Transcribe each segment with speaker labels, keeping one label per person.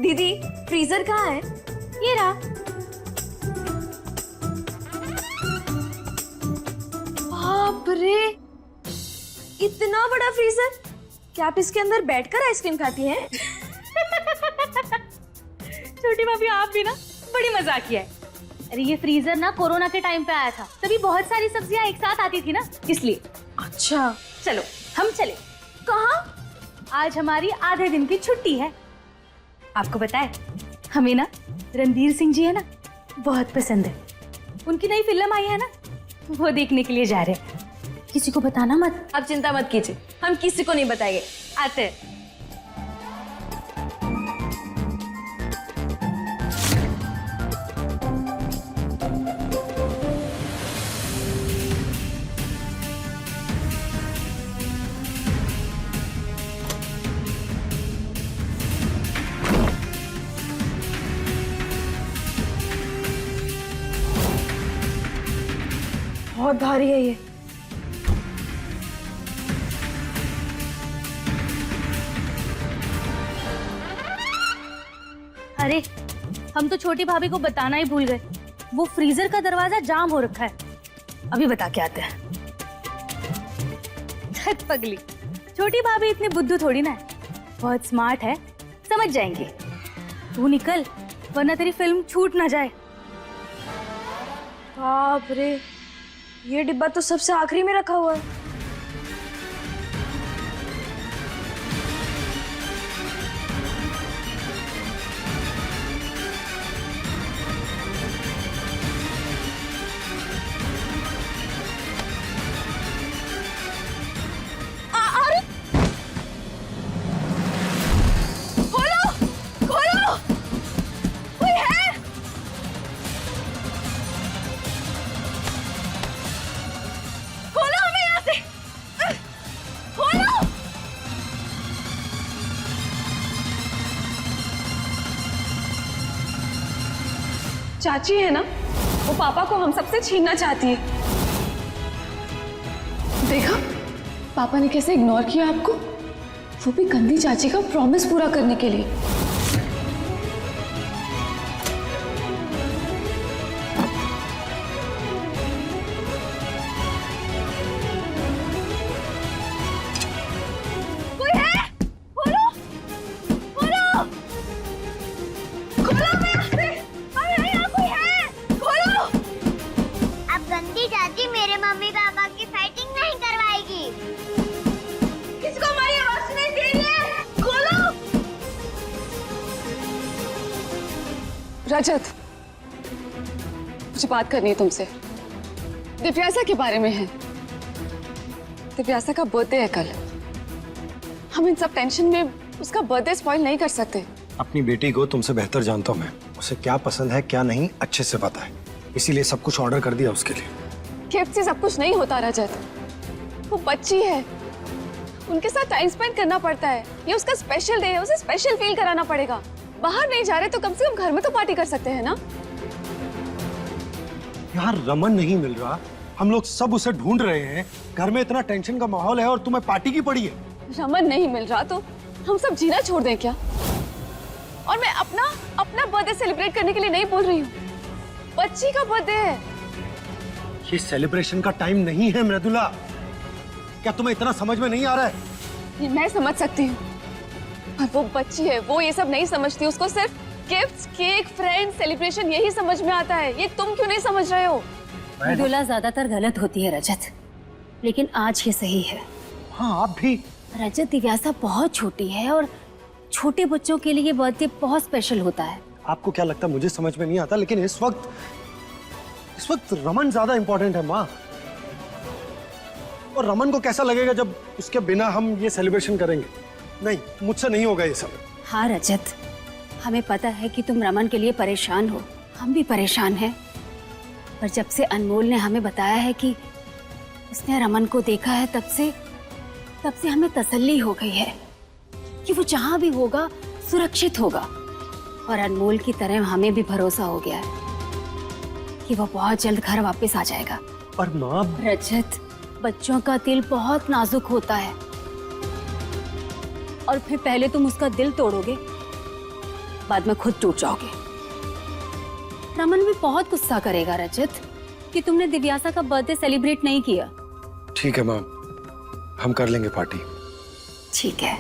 Speaker 1: दीदी फ्रीजर कहाँ है?
Speaker 2: ये रहा।
Speaker 1: बाप रे, इतना बड़ा फ्रीजर! क्या आप इसके अंदर बैठकर आइसक्रीम खाती हैं?
Speaker 2: छोटी भाभी आप भी ना बड़ी मजाकिया है। अरे ये फ्रीजर ना कोरोना के टाइम पे आया था, तभी बहुत सारी सब्जियां एक साथ आती थी ना, इसलिए।
Speaker 1: अच्छा,
Speaker 2: चलो हम चले।
Speaker 1: कहाँ?
Speaker 2: आज हमारी आधे दिन की छुट्टी है। आपको पता है हमें ना रणधीर सिंह जी है ना बहुत पसंद है। उनकी नई फिल्म आई है ना, वो देखने के लिए जा रहे हैं। किसी को बताना मत।
Speaker 1: आप चिंता मत कीजिए, हम किसी को नहीं बताएंगे।
Speaker 2: आते हैं।
Speaker 1: बहुत भारी है ये।
Speaker 2: अरे हम तो छोटी भाभी को बताना ही भूल गए, वो फ्रीजर का दरवाजा जाम हो रखा है। अभी बता के आते हैं। छत पगली, छोटी भाभी इतनी बुद्धू थोड़ी ना है, बहुत स्मार्ट है, समझ जाएंगी। तू निकल वरना तेरी फिल्म छूट ना जाए।
Speaker 1: बाप रे, ये डिब्बा तो सबसे आखिरी में रखा हुआ है। अरे खोलो खोलो, कोई है? खोलो हमें यहाँ से, खोलो। चाची है ना, वो पापा को हम सबसे छीनना चाहती है।
Speaker 3: देखा पापा ने कैसे इग्नोर किया आपको, वो भी गंदी चाची का प्रॉमिस पूरा करने के लिए।
Speaker 1: कोई है? खोलो खोलो खोलो हमें यहाँ से, अरे यहाँ कोई है, खोलो।
Speaker 4: अब गंदी चाची मेरे मम्मी पापा की फाइटिंग नहीं करवाएगी।
Speaker 1: किसको हमारी आवाज सुनाई दे रही है? खोलो।
Speaker 3: रजत, मुझे बात करनी है तुमसे। दिव्यासा के बारे में है। दिव्यासा का बर्थडे है कल। हम इन सब टेंशन में उसका बर्थडे स्पॉइल नहीं कर सकते।
Speaker 5: अपनी बेटी को तुमसे बेहतर जानता हूँ मैं, उसे क्या पसंद है क्या नहीं अच्छे से पता है, इसीलिए सब कुछ ऑर्डर कर दिया उसके लिए।
Speaker 3: गिफ्ट से सब कुछ नहीं होता रजत, वो बच्ची है, उनके साथ टाइम स्पेंड करना पड़ता है। ये उसका स्पेशल डे है, उसे स्पेशल फील कराना पड़ेगा। बाहर नहीं जा रहे तो कम से कम घर में तो पार्टी कर सकते हैं ना।
Speaker 5: यार रमन नहीं मिल रहा, हम लोग सब उसे ढूंढ रहे हैं, घर में इतना टेंशन का माहौल है और तुम्हें पार्टी की पड़ी है।
Speaker 3: रमन नहीं मिल रहा तो हम सब जीना छोड़ दें क्या? और मैं अपना बर्थडे सेलिब्रेट करने के लिए नहीं बोल रही हूँ, बच्ची का बर्थडे है।
Speaker 5: ये सेलिब्रेशन का टाइम नहीं है मृदुला, क्या तुम्हें इतना समझ में नहीं आ रहा है?
Speaker 3: ये मैं समझ सकती हूँ, पर वो बच्ची है, वो ये सब नहीं समझती। उसको सिर्फ गिफ्ट्स, केक, फ्रेंड्स, सेलिब्रेशन यही समझ में आता है। ये तुम क्यों नहीं समझ रहे हो?
Speaker 2: मृदुला ज्यादातर गलत होती है रजत, लेकिन आज ये सही है।
Speaker 5: हाँ आप भी।
Speaker 2: रजत, दिव्यासा बहुत छोटी है और छोटे बच्चों के लिए बर्थडे बहुत स्पेशल होता है।
Speaker 5: आपको क्या लगता है मुझे समझ में नहीं आता, लेकिन इस वक्त रमन ज्यादा इंपॉर्टेंट है माँ। और रमन को कैसा लगेगा जब उसके बिना हम ये सेलिब्रेशन करेंगे? नहीं, मुझसे नहीं होगा ये सब।
Speaker 2: हाँ रजत, हमें पता है कि तुम रमन के लिए परेशान हो, हम भी परेशान हैं। पर जब से अनमोल ने हमें बताया है कि उसने रमन को देखा है, तब से हमें तसल्ली हो गई है कि वो जहां भी होगा सुरक्षित होगा। और अनमोल की तरह हमें भी भरोसा हो गया है कि वो बहुत जल्द घर वापस आ जाएगा।
Speaker 5: पर माँ।
Speaker 2: रजत, बच्चों का दिल बहुत नाजुक होता है और फिर पहले तुम उसका दिल तोड़ोगे, बाद में खुद टूट जाओगे। रमन भी बहुत गुस्सा करेगा रजत कि तुमने दिव्यासा का बर्थडे सेलिब्रेट नहीं किया।
Speaker 5: ठीक है माँ, हम कर लेंगे पार्टी।
Speaker 2: ठीक है।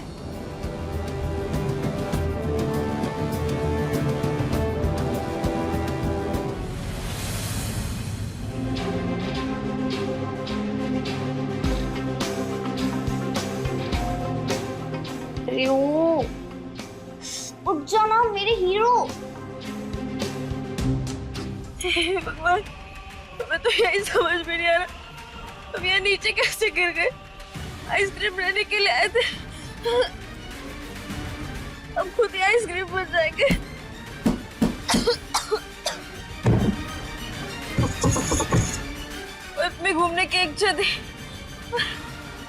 Speaker 4: उठ जाओ ना मेरे हीरो।
Speaker 1: भगवान, मैं तो यही समझ में नहीं आ रहा, हम यहाँ नीचे कैसे गिर गए? आइसक्रीम लेने के लिए आए थे, अब खुद ही आइसक्रीम बन जाएंगे। बर्फ में घूमने की इच्छा थी,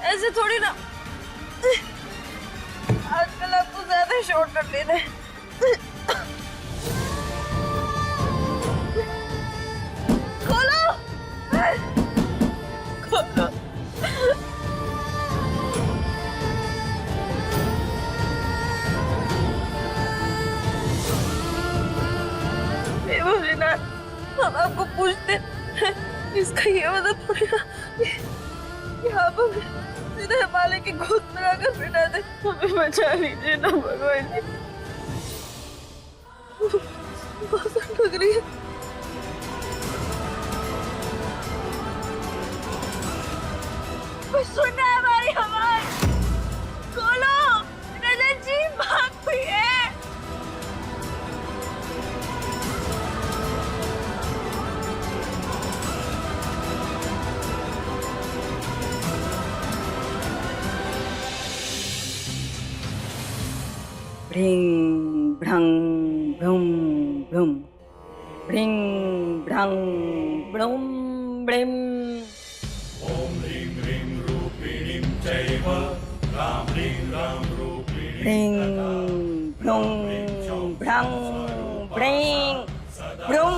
Speaker 1: ऐसे थोड़ी ना। आजकल आपको ज्यादा शॉर्टकट लेना है। खोलो, खोलो। भोलेनाथ, हम आपको पूछते, इसका ये मतलब थोड़ी ना कि आप हमें सीधे हिमालय की गोद में आकर बिठा दे। हमें बचा लीजिए ना भगवान जी, बहुत लग रही है। कुछ सुनना है हमारी आवाज? खोलो, रजत जी भाग हुई है।
Speaker 6: Bring, brang, brum, brum. Bring, brang, brum, brim. Bring, brum, brang, bring, brum.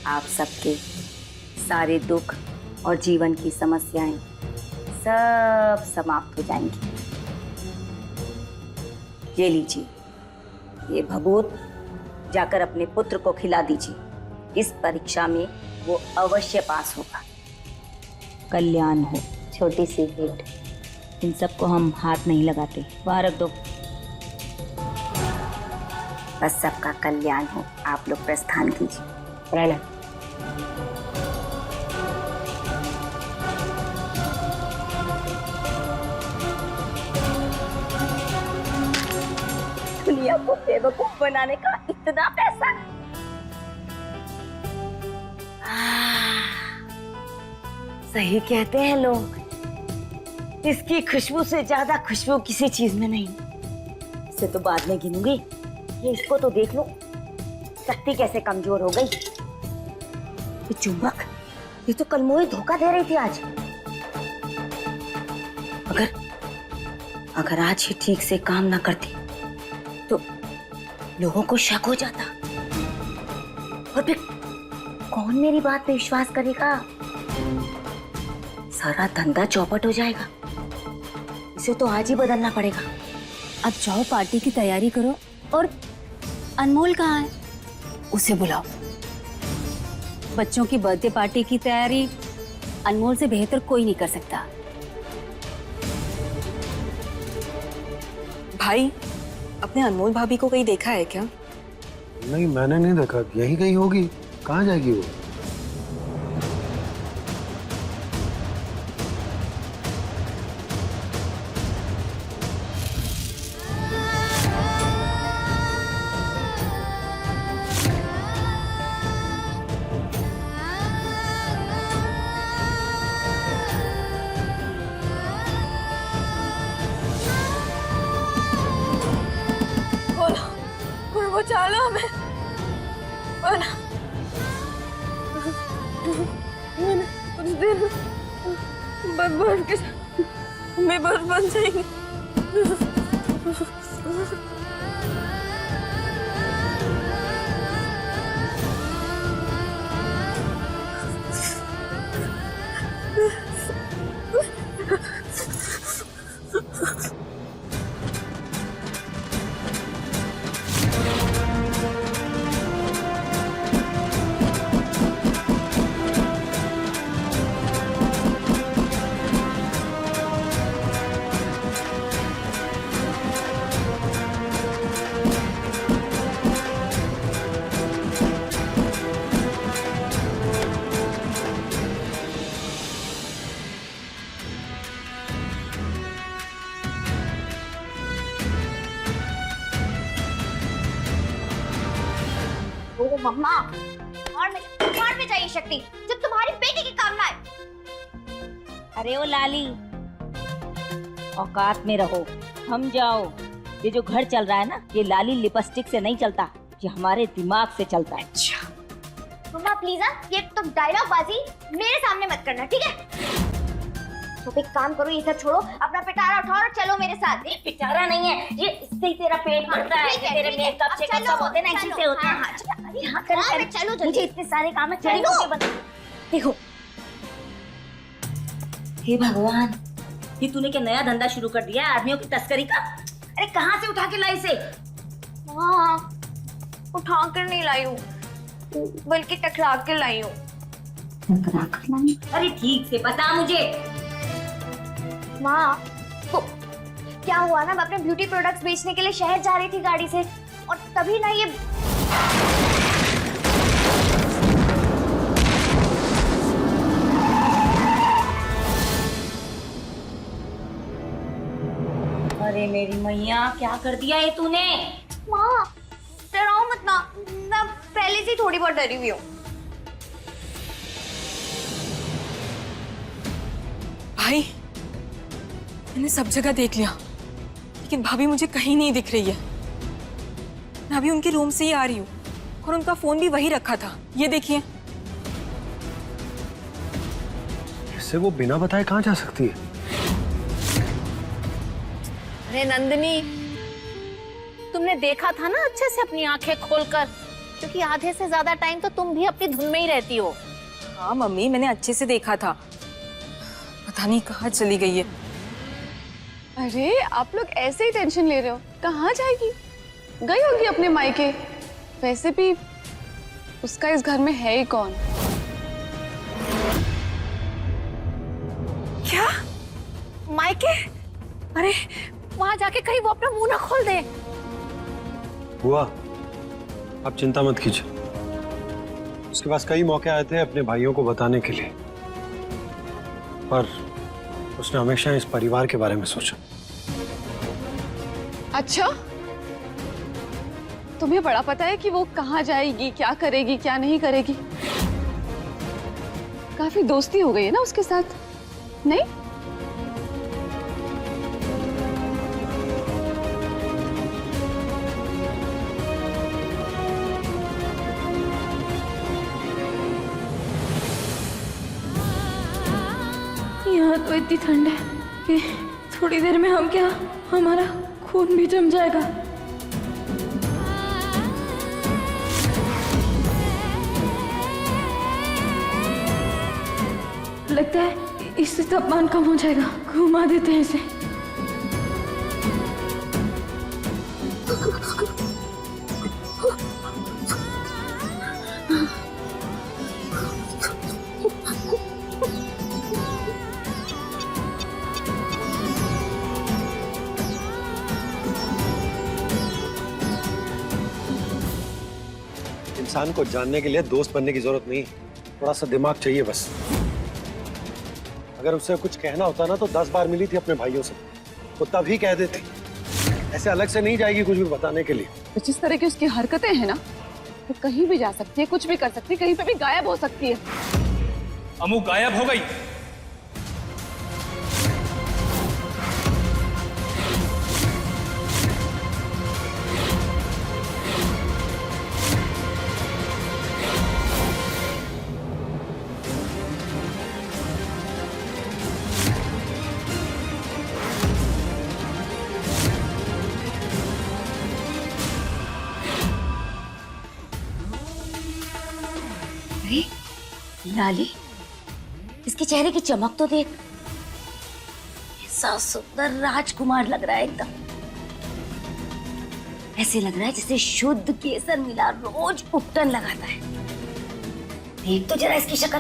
Speaker 6: आप सबके सारे दुख और जीवन की समस्याएं सब समाप्त हो जाएंगी। ये लीजिए, ये भभूत जाकर अपने पुत्र को खिला दीजिए। इस परीक्षा में वो अवश्य पास होगा। कल्याण हो। छोटी सी भेंट, इन सबको हम हाथ नहीं लगाते। वहां रख दो। बस सबका कल्याण हो। आप लोग प्रस्थान कीजिए। प्रणाम। दुनिया को बेवकूफ बनाने का इतना पैसा। सही कहते हैं लोग, इसकी खुशबू से ज्यादा खुशबू किसी चीज में नहीं। इसे तो बाद में गिनूंगी, ये इसको तो देख लो, शक्ति कैसे कमजोर हो गई। ये चुंबक, ये तो कल मुझे धोखा दे रही थी आज। अगर आज ही ठीक से काम ना करती तो लोगों को शक हो जाता, और फिर कौन मेरी बात पे विश्वास करेगा? सारा धंधा चौपट हो जाएगा। इसे तो आज ही बदलना पड़ेगा।
Speaker 2: अब जाओ, पार्टी की तैयारी करो। और अनमोल कहाँ है? उसे बुलाओ। बच्चों की बर्थडे पार्टी की तैयारी अनमोल से बेहतर कोई नहीं कर सकता।
Speaker 7: भाई, अपने अनमोल भाभी को कहीं देखा है क्या?
Speaker 5: नहीं, मैंने नहीं देखा। यही कहीं होगी। कहाँ जाएगी वो?
Speaker 1: बचा लो हमें। मैंने कुछ दिन बस के साथ में बस बन जाएंगे।
Speaker 4: ओ मम्मा, और में चाहिए शक्ति जो तुम्हारी बेटी के काम ना आए।
Speaker 6: अरे ओ लाली, औकात में रहो, हम जाओ। ये जो घर चल रहा है ना, ये लाली लिपस्टिक से नहीं चलता, ये हमारे दिमाग से चलता है।
Speaker 4: मम्मा प्लीज ये तुम डायलॉग बाजी मेरे सामने मत करना, ठीक है? तो एक काम करो, ये सब छोड़ो, अपना पिटारा उठाओ और चलो मेरे साथ।
Speaker 6: ये पिटारा नहीं है, ये इससे ही तेरा पेट भरता है।
Speaker 4: ठीक है,
Speaker 6: तेरे
Speaker 4: ठीक है।
Speaker 6: मेकअप से
Speaker 4: अब
Speaker 6: सब होते हैं ना, इसी से होते हैं। अरे हाँ, कर।
Speaker 4: चलो जल्दी।
Speaker 6: मुझे इतने सारे काम है,
Speaker 4: चलो।
Speaker 6: चलो बता। देखो, हे भगवान, ये तूने क्या नया धंधा शुरू कर दिया है, आदमियों की तस्करी का? अरे कहाँ से उठा के लाई से?
Speaker 4: हाँ, उठा कर नहीं लाई हूँ, बल्कि टकरा कर लाई हूँ।
Speaker 6: टकरा कर लाई? अरे ठीक से बता मुझे।
Speaker 4: माँ, तो क्या हुआ ना, मैं अपने ब्यूटी प्रोडक्ट्स बेचने के लिए शहर जा रही थी गाड़ी से, और तभी ना ये
Speaker 6: अरे मेरी मैया, क्या कर दिया ये तूने?
Speaker 4: माँ डराओ मत ना, मैं पहले से थोड़ी बहुत डरी हुई हूँ।
Speaker 7: भाई, मैंने सब जगह देख लिया, लेकिन भाभी मुझे कहीं नहीं दिख रही है। मैं अभी उनके रूम से ही आ रही हूँ और उनका फोन भी वही रखा था, ये देखिए।
Speaker 5: इससे वो बिना बताए कहाँ जा सकती है?
Speaker 2: अरे नंदिनी, तुमने देखा था ना अच्छे से अपनी आंखें खोलकर, क्योंकि आधे से ज्यादा टाइम तो तुम भी अपनी धुन में ही रहती हो।
Speaker 7: हाँ मम्मी, मैंने अच्छे से देखा था, पता नहीं कहाँ चली गई है।
Speaker 3: अरे आप लोग ऐसे ही टेंशन ले रहे हो, कहाँ जाएगी? गई होगी अपने मायके। वैसे भी उसका इस घर में है ही कौन?
Speaker 2: क्या मायके? अरे वहां जाके कहीं वो अपना मुंह ना खोल दे।
Speaker 5: हुआ, आप चिंता मत कीजिए, उसके पास कई मौके आए थे अपने भाइयों को बताने के लिए, पर उसने हमेशा इस परिवार के बारे में सोचा।
Speaker 3: अच्छा, तुम्हें बड़ा पता है कि वो कहाँ जाएगी, क्या करेगी, क्या नहीं करेगी? काफी दोस्ती हो गई है ना उसके साथ, नहीं?
Speaker 1: यहाँ तो इतनी ठंड है कि थोड़ी देर में हमारा खून भी जम जाएगा। लगता है इससे तापमान कम हो जाएगा, घुमा देते हैं इसे।
Speaker 5: इंसान को जानने के लिए दोस्त बनने की जरूरत नहीं, थोड़ा सा दिमाग चाहिए बस। अगर उससे कुछ कहना होता ना तो 10 बार मिली थी अपने भाइयों से, वो तभी कह देती, ऐसे अलग से नहीं जाएगी कुछ भी बताने के लिए।
Speaker 3: जिस तरह की उसकी हरकतें हैं ना, वो कहीं भी जा सकती है, कुछ भी कर सकती है, कहीं पे भी गायब हो सकती है।
Speaker 8: अमू गायब हो गई।
Speaker 6: अरे लाली, इसके चेहरे की चमक तो देख, ऐसा सुंदर राजकुमार लग रहा है एकदम। ऐसे लग रहा है जैसे शुद्ध केसर मिला रोज उपटन लगाता है। देख तो जरा इसकी शक्ल,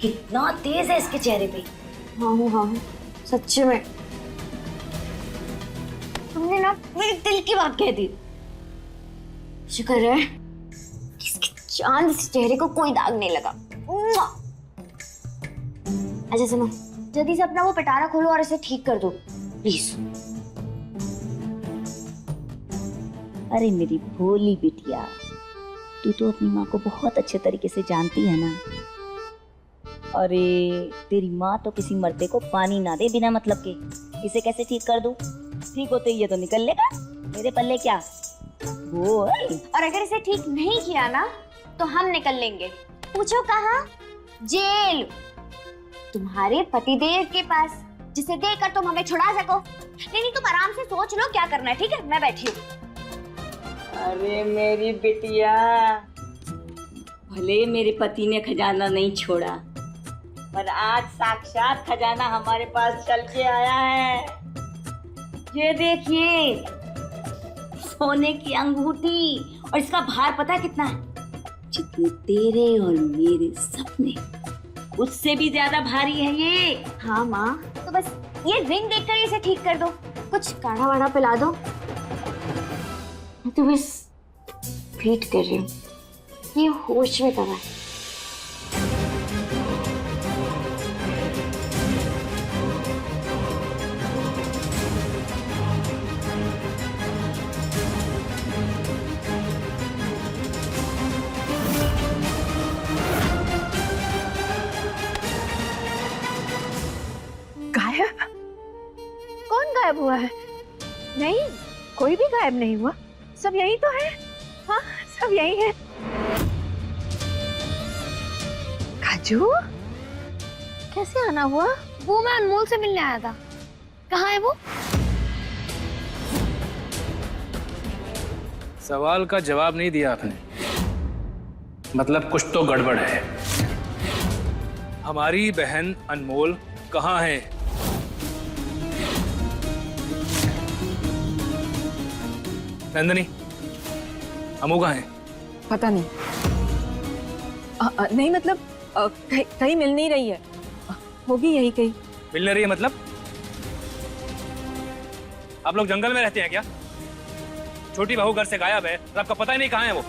Speaker 6: कितना तेज है इसके चेहरे पे।
Speaker 4: हाँ सच्ची में तुमने ना
Speaker 6: मेरे दिल की बात कह दी।
Speaker 4: शुक्र है इसके चांद से चेहरे को कोई दाग नहीं लगा। मुआ! अच्छा सुनो, जल्दी से अपना वो पिटारा खोलो और इसे ठीक कर दो प्लीज।
Speaker 6: अरे मेरी भोली बिटिया, तू तो अपनी माँ को बहुत अच्छे तरीके से जानती है ना। अरे तेरी माँ तो किसी मर्दे को पानी ना दे बिना मतलब के। इसे कैसे ठीक कर दूं? ठीक होते ही ये तो निकल लेगा, मेरे पल्ले क्या। बोल।
Speaker 4: और अगर इसे ठीक नहीं किया ना तो हम निकल लेंगे। पूछो कहाँ? जेल, तुम्हारे पतिदेव के पास, जिसे देकर तुम हमें छुड़ा सको। नहीं तुम आराम से सोच लो क्या करना है, ठीक है? मैं बैठी हूँ।
Speaker 6: अरे मेरी बिटिया, भले मेरे पति ने खजाना नहीं छोड़ा, पर आज साक्षात खजाना हमारे पास चल के आया है। ये देखिए, सोने की अंगूठी, और इसका भार पता है कितना है? जितने तेरे और मेरे सपने, उससे भी ज्यादा भारी है ये।
Speaker 4: हाँ माँ, तो बस ये रिंग देखकर इसे ठीक कर दो। कुछ काढ़ा वाढ़ा पिला दो। मैं तो बस वेट कर रही हूँ, ये होश में कब है।
Speaker 1: गायब? कौन गायब हुआ है? नहीं, कोई भी गायब नहीं हुआ, सब यही तो है। हाँ, सब यही है। काजू, कैसे आना हुआ?
Speaker 4: वो मैं अनमोल से मिलने आया था। कहाँ है वो?
Speaker 8: सवाल का जवाब नहीं दिया आपने, मतलब कुछ तो गड़बड़ है। हमारी बहन अनमोल कहाँ है? नंदनी, अमू कहाँ है?
Speaker 7: पता नहीं। नहीं मतलब कहीं मिल नहीं रही है। होगी यही कहीं।
Speaker 8: मिल नहीं रही है मतलब? आप लोग जंगल में रहते हैं क्या? छोटी बहू घर से गायब है और आपका पता ही नहीं कहाँ है वो।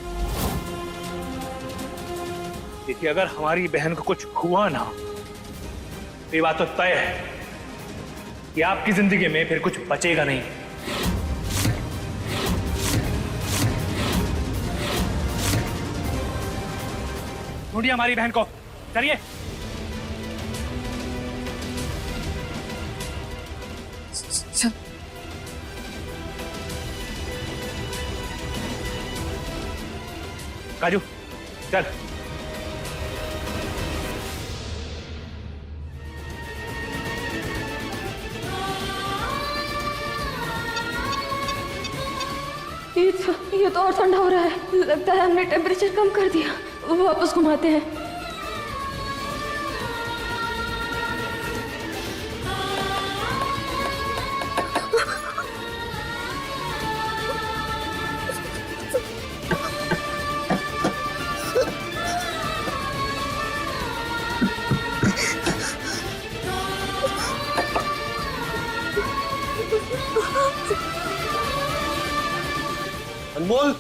Speaker 8: देखिए, अगर हमारी बहन को कुछ हुआ ना, तो ये बात तो तय है कि आपकी जिंदगी में फिर कुछ बचेगा नहीं। ढूंढिए हमारी बहन को, चलिए। काजू, चल।
Speaker 1: ये तो और ठंडा हो रहा है। लगता है हमने टेम्परेचर कम कर दिया। वापस घुमाते हैं।
Speaker 5: अनमोल,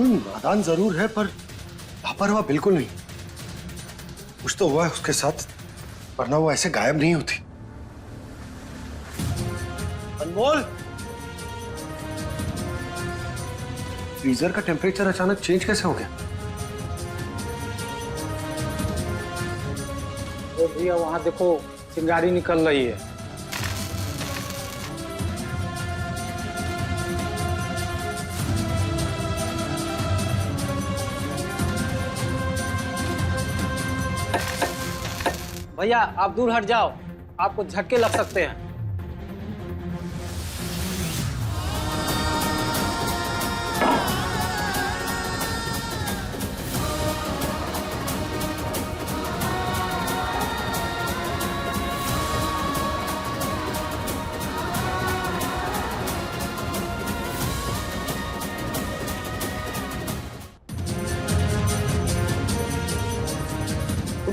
Speaker 5: नादान जरूर है पर लापरवाह बिल्कुल नहीं। कुछ तो हुआ है उसके साथ, वरना वो ऐसे गायब नहीं होती। अनमोल, फ्रीजर का टेम्परेचर अचानक चेंज कैसे हो गया?
Speaker 9: तो भैया वहां देखो, चिंगारी निकल रही है। भैया आप दूर हट जाओ, आपको झटके लग सकते हैं।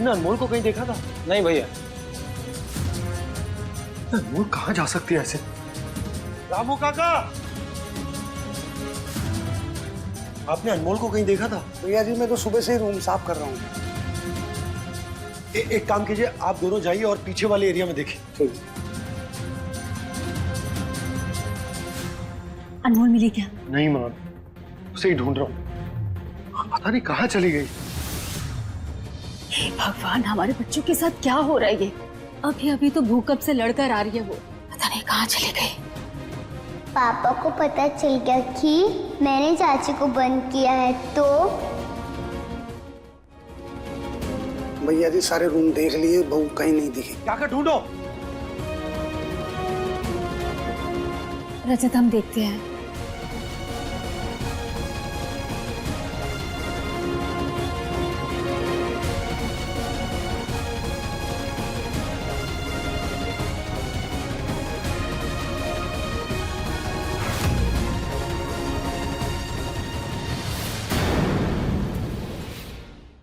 Speaker 5: आपने अनमोल को कहीं देखा था?
Speaker 9: नहीं भैया।
Speaker 5: अनमोल कहाँ जा सकती है ऐसे? रामू काका, आपने अनमोल को कहीं देखा था?
Speaker 10: भैया जी मैं तो सुबह से ही रूम साफ कर रहा हूँ।
Speaker 5: एक काम कीजिए, आप दोनों जाइए और पीछे वाले एरिया में देखिए।
Speaker 10: ठीक।
Speaker 2: अनमोल मिली क्या?
Speaker 5: नहीं मां, उसे ही ढूंढ रहा हूँ। पता नहीं कहाँ चली गई।
Speaker 2: हे भगवान, हमारे बच्चों के साथ क्या हो रहा है ये? अभी अभी तो भूकंप से लड़कर आ रही है वो, पता नहीं कहाँ चली गई।
Speaker 4: पापा को पता चल गया कि मैंने चाची को बंद किया है तो
Speaker 10: भैया जी सारे रूम देख लिए, बहू कहीं नहीं दिखी।
Speaker 5: क्या कर ढूंढो?
Speaker 2: रजत, हम देखते हैं।